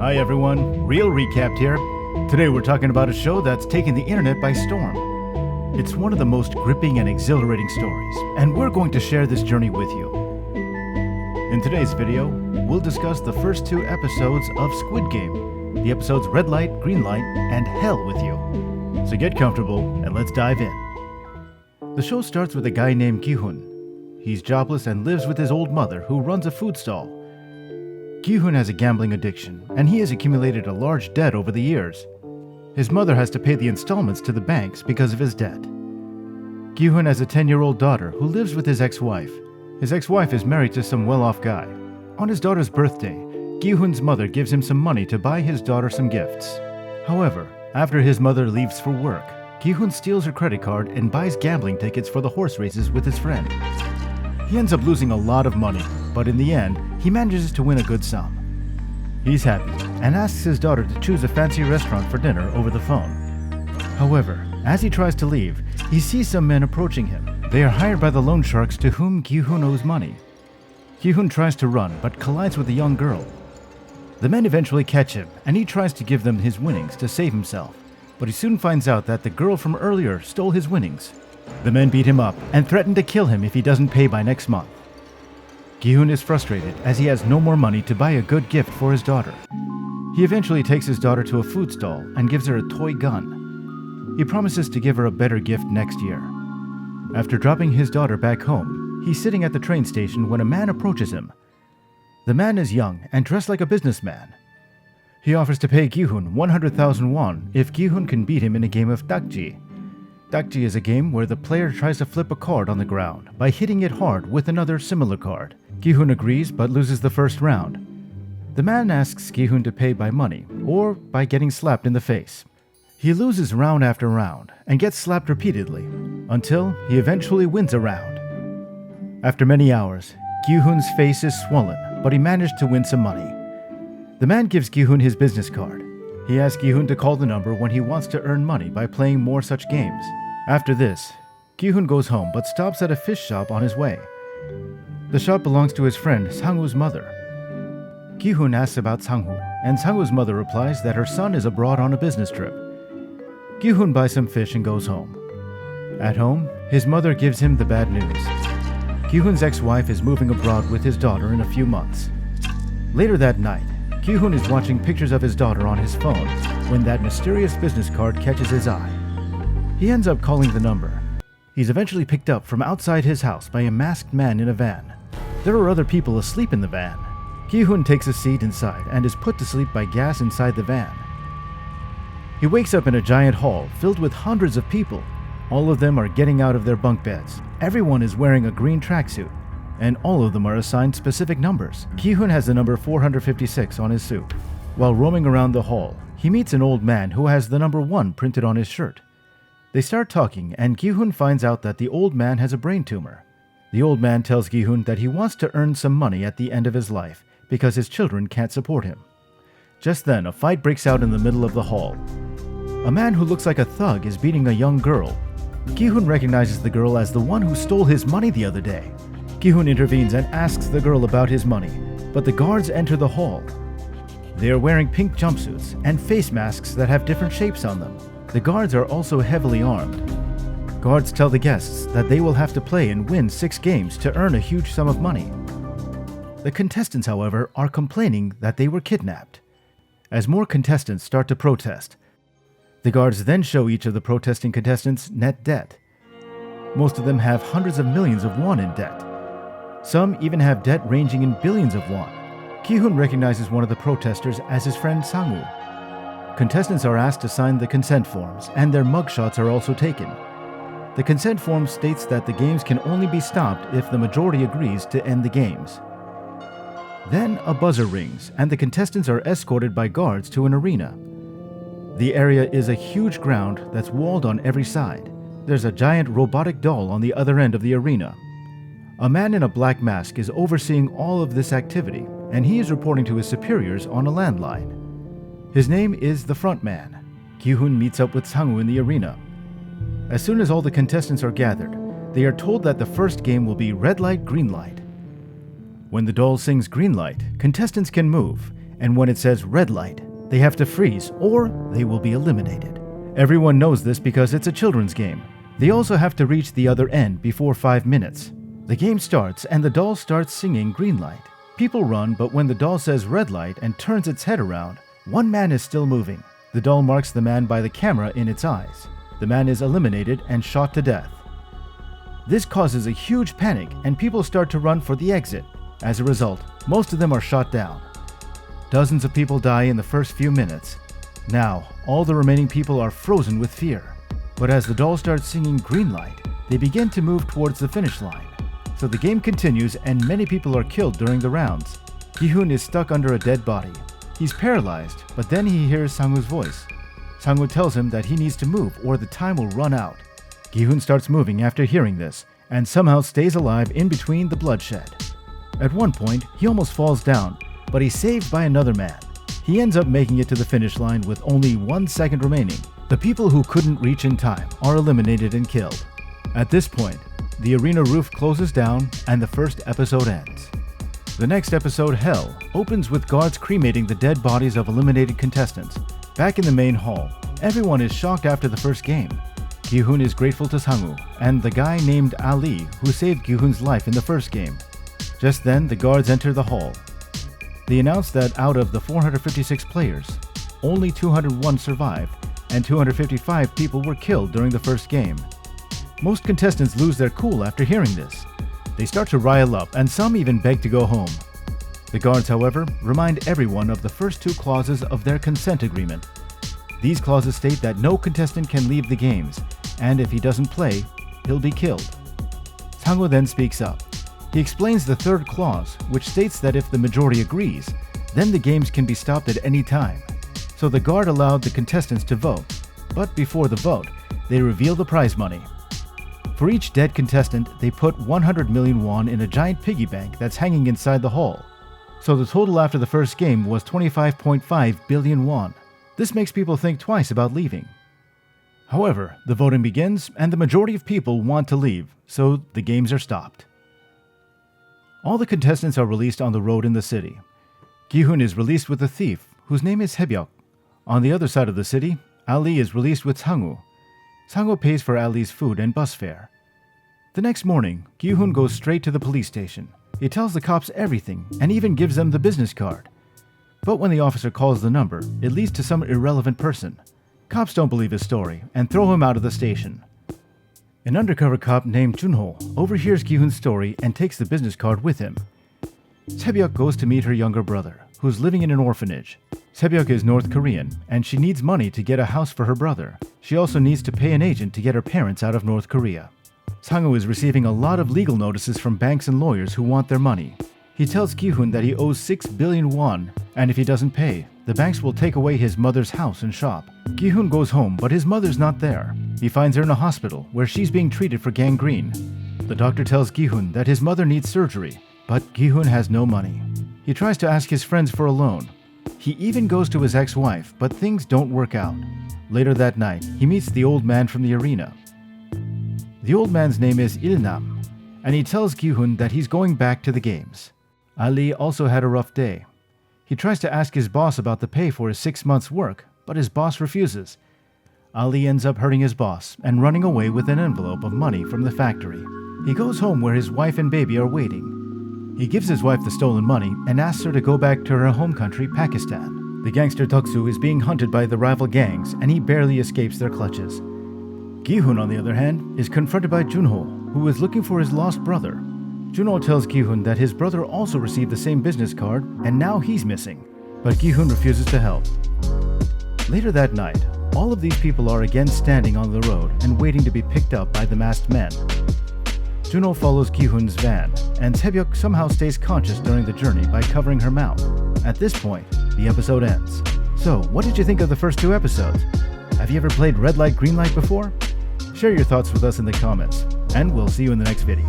Hi everyone, Real Recapped here. Today we're talking about a show that's taken the internet by storm. It's one of the most gripping and exhilarating stories, and we're going to share this journey with you. In today's video, we'll discuss the first 2 episodes of Squid Game, the episodes Red Light, Green Light, and Hell with you. So get comfortable and let's dive in. The show starts with a guy named Gi-hun. He's jobless and lives with his old mother who runs a food stall. Gi-hun has a gambling addiction, and he has accumulated a large debt over the years. His mother has to pay the installments to the banks because of his debt. Gi-hun has a 10-year-old daughter who lives with his ex-wife. His ex-wife is married to some well-off guy. On his daughter's birthday, Gi-hun's mother gives him some money to buy his daughter some gifts. However, after his mother leaves for work, Gi-hun steals her credit card and buys gambling tickets for the horse races with his friend. He ends up losing a lot of money, but in the end, he manages to win a good sum. He's happy and asks his daughter to choose a fancy restaurant for dinner over the phone. However, as he tries to leave, he sees some men approaching him. They are hired by the loan sharks to whom Gi-hun owes money. Gi-hun tries to run but collides with a young girl. The men eventually catch him and he tries to give them his winnings to save himself, but he soon finds out that the girl from earlier stole his winnings. The men beat him up and threaten to kill him if he doesn't pay by next month. Gi-hun is frustrated as he has no more money to buy a good gift for his daughter. He eventually takes his daughter to a food stall and gives her a toy gun. He promises to give her a better gift next year. After dropping his daughter back home, he's sitting at the train station when a man approaches him. The man is young and dressed like a businessman. He offers to pay Gi-hun 100,000 won if Gi-hun can beat him in a game of DlE. DlE is a game where the player tries to flip a card on the ground by hitting it hard with another similar card. Gi-hun agrees but loses the first round. The man asks Gi-hun to pay by money or by getting slapped in the face. He loses round after round and gets slapped repeatedly until he eventually wins a round. After many hours, Gi-hun's face is swollen, but he managed to win some money. The man gives Gi-hun his business card. He asks Gi-hun to call the number when he wants to earn money by playing more such games. After this, Gi-hun goes home but stops at a fish shop on his way. The shop belongs to his friend Sang-woo's mother. Gi-hun asks about Sang-woo, and Sang-woo's mother replies that her son is abroad on a business trip. Gi-hun buys some fish and goes home. At home, his mother gives him the bad news. Gi-hun's ex-wife is moving abroad with his daughter in a few months. Later that night, Gi-hun is watching pictures of his daughter on his phone when that mysterious business card catches his eye. He ends up calling the number. He's eventually picked up from outside his house by a masked man in a van. There are other people asleep in the van. Gi-hun takes a seat inside and is put to sleep by gas inside the van. He wakes up in a giant hall filled with hundreds of people. All of them are getting out of their bunk beds. Everyone is wearing a green tracksuit, and all of them are assigned specific numbers. Gi-hun has the number 456 on his suit. While roaming around the hall, he meets an old man who has the number 1 printed on his shirt. They start talking, and Gi-hun finds out that the old man has a brain tumor. The old man tells Gi-hun that he wants to earn some money at the end of his life because his children can't support him. Just then, a fight breaks out in the middle of the hall. A man who looks like a thug is beating a young girl. Gi-hun recognizes the girl as the one who stole his money the other day. Gi-hun intervenes and asks the girl about his money, but the guards enter the hall. They are wearing pink jumpsuits and face masks that have different shapes on them. The guards are also heavily armed. Guards tell the guests that they will have to play and win 6 games to earn a huge sum of money. The contestants, however, are complaining that they were kidnapped. As more contestants start to protest, the guards then show each of the protesting contestants net debt. Most of them have hundreds of millions of won in debt. Some even have debt ranging in billions of won. Gi-hun recognizes one of the protesters as his friend Sang-woo. Contestants are asked to sign the consent forms, and their mugshots are also taken. The consent form states that the games can only be stopped if the majority agrees to end the games. Then a buzzer rings, and the contestants are escorted by guards to an arena. The area is a huge ground that's walled on every side. There's a giant robotic doll on the other end of the arena. A man in a black mask is overseeing all of this activity, and he is reporting to his superiors on a landline. His name is the front man. Gi-hun meets up with Sang-woo in the arena. As soon as all the contestants are gathered, they are told that the first game will be Red Light, Green Light. When the doll sings Green Light, contestants can move, and when it says red light, they have to freeze or they will be eliminated. Everyone knows this because it's a children's game. They also have to reach the other end before 5 minutes. The game starts and the doll starts singing green light. People run, but when the doll says red light and turns its head around, one man is still moving. The doll marks the man by the camera in its eyes. The man is eliminated and shot to death. This causes a huge panic and people start to run for the exit. As a result, most of them are shot down. Dozens of people die in the first few minutes. Now, all the remaining people are frozen with fear. But as the doll starts singing green light, they begin to move towards the finish line. So the game continues and many people are killed during the rounds. Gi-hun is stuck under a dead body. He's paralyzed, but then he hears Sang-woo's voice. Sang-woo tells him that he needs to move or the time will run out. Gi-hun starts moving after hearing this and somehow stays alive in between the bloodshed. At one point, he almost falls down, but he's saved by another man. He ends up making it to the finish line with only 1 second remaining. The people who couldn't reach in time are eliminated and killed. At this point, the arena roof closes down and the first episode ends. The next episode, Hell, opens with guards cremating the dead bodies of eliminated contestants. Back in the main hall, everyone is shocked after the first game. Gi-hun is grateful to Sang-woo and the guy named Ali who saved Gi-hun's life in the first game. Just then, the guards enter the hall. They announce that out of the 456 players, only 201 survived and 255 people were killed during the first game. Most contestants lose their cool after hearing this. They start to rile up and some even beg to go home. The guards, however, remind everyone of the first 2 clauses of their consent agreement. These clauses state that no contestant can leave the games, and if he doesn't play, he'll be killed. Sang-woo then speaks up. He explains the 3rd clause, which states that if the majority agrees, then the games can be stopped at any time. So the guard allowed the contestants to vote, but before the vote, they reveal the prize money. For each dead contestant, they put 100 million won in a giant piggy bank that's hanging inside the hall. So the total after the first game was 25.5 billion won. This makes people think twice about leaving. However, the voting begins and the majority of people want to leave, so the games are stopped. All the contestants are released on the road in the city. Gi-hun is released with a thief, whose name is Haebyuk. On the other side of the city, Ali is released with Sang-woo. Sang-woo pays for Ali's food and bus fare. The next morning, Gi-hun goes straight to the police station. He tells the cops everything and even gives them the business card. But when the officer calls the number, it leads to some irrelevant person. Cops don't believe his story and throw him out of the station. An undercover cop named Junho overhears Gi-hun's story and takes the business card with him. Haebyuk goes to meet her younger brother, who's living in an orphanage. Haebyuk is North Korean, and she needs money to get a house for her brother. She also needs to pay an agent to get her parents out of North Korea. Sang-woo is receiving a lot of legal notices from banks and lawyers who want their money. He tells Gi-hun that he owes 6 billion won, and if he doesn't pay, the banks will take away his mother's house and shop. Gi-hun goes home, but his mother's not there. He finds her in a hospital where she's being treated for gangrene. The doctor tells Gi-hun that his mother needs surgery, but Gi-hun has no money. He tries to ask his friends for a loan. He even goes to his ex-wife, but things don't work out. Later that night, he meets the old man from the arena. The old man's name is Il-nam, and he tells Gi-hun that he's going back to the games. Ali also had a rough day. He tries to ask his boss about the pay for his 6 months' work, but his boss refuses. Ali ends up hurting his boss and running away with an envelope of money from the factory. He goes home where his wife and baby are waiting. He gives his wife the stolen money and asks her to go back to her home country, Pakistan. The gangster Deok-soo is being hunted by the rival gangs and he barely escapes their clutches. Gi-hun, on the other hand, is confronted by Junho, who is looking for his lost brother. Junho tells Gi-hun that his brother also received the same business card and now he's missing, but Gi-hun refuses to help. Later that night, all of these people are again standing on the road and waiting to be picked up by the masked men. Junho follows Gi-hun's van, and Haebyuk somehow stays conscious during the journey by covering her mouth. At this point, the episode ends. So, what did you think of the first 2 episodes? Have you ever played Red Light, Green Light before? Share your thoughts with us in the comments, and we'll see you in the next video.